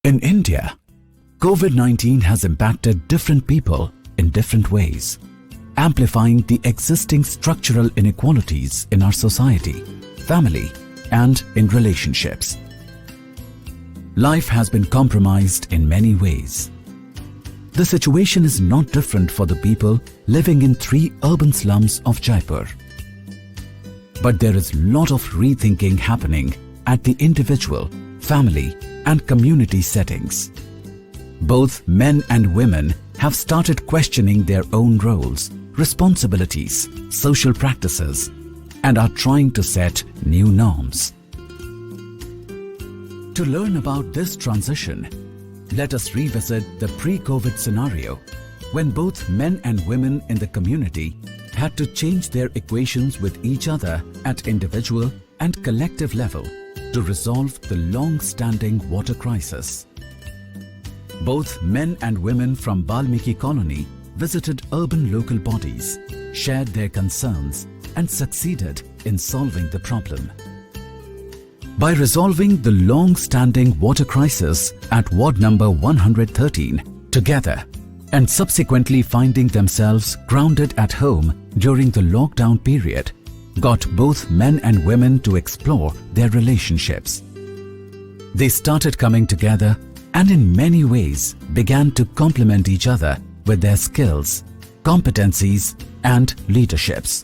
In India, COVID-19 has impacted different people in different ways, amplifying the existing structural inequalities in our society, family, and in relationships. Life has been compromised in many ways. The situation is not different for the people living in 3 urban slums of Jaipur. But there is a lot of rethinking happening at the individual, family, and community settings. Both men and women have started questioning their own roles, responsibilities, social practices, and are trying to set new norms. To learn about this transition, let us revisit the pre-COVID scenario when both men and women in the community had to change their equations with each other at individual and collective level to resolve the long-standing water crisis. Both men and women from Valmiki colony visited urban local bodies, shared their concerns, and succeeded in solving the problem. By resolving the long-standing water crisis at ward number 113 together and subsequently finding themselves grounded at home during the lockdown period, got both men and women to explore their relationships. They started coming together and in many ways began to complement each other with their skills, competencies, and leaderships.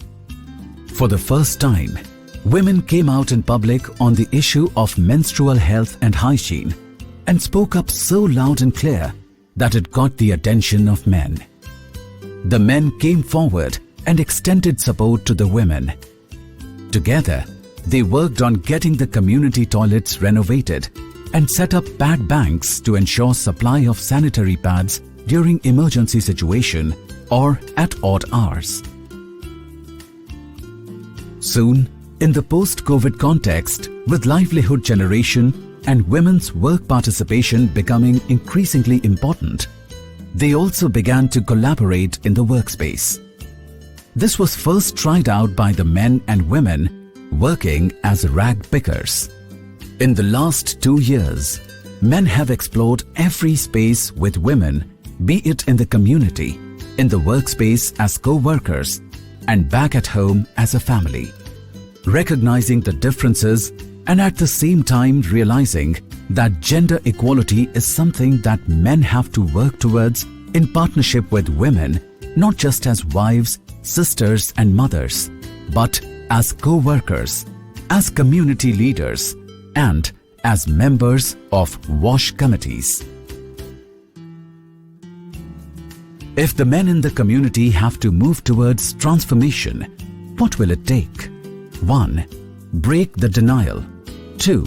For the first time, women came out in public on the issue of menstrual health and hygiene and spoke up so loud and clear that it got the attention of men. The men came forward and extended support to the women. Together, they worked on getting the community toilets renovated and set up pad banks to ensure supply of sanitary pads during emergency situation or at odd hours. Soon, in the post-COVID context, with livelihood generation and women's work participation becoming increasingly important, they also began to collaborate in the workspace. This was first tried out by the men and women working as rag pickers. In the last 2 years, men have explored every space with women, be it in the community, in the workspace as co-workers, and back at home as a family. Recognizing the differences and at the same time realizing that gender equality is something that men have to work towards in partnership with women, not just as wives, sisters and mothers, but as co-workers, as community leaders, and as members of WASH committees. If the men in the community have to move towards transformation, what will it take? 1. Break the denial. 2.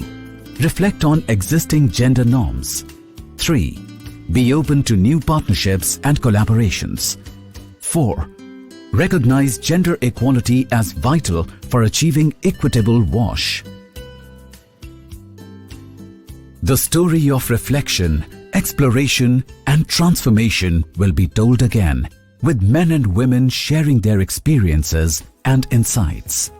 Reflect on existing gender norms. 3. Be open to new partnerships and collaborations. 4. Recognize gender equality as vital for achieving equitable WASH. The story of reflection, exploration, and transformation will be told again, with men and women sharing their experiences and insights.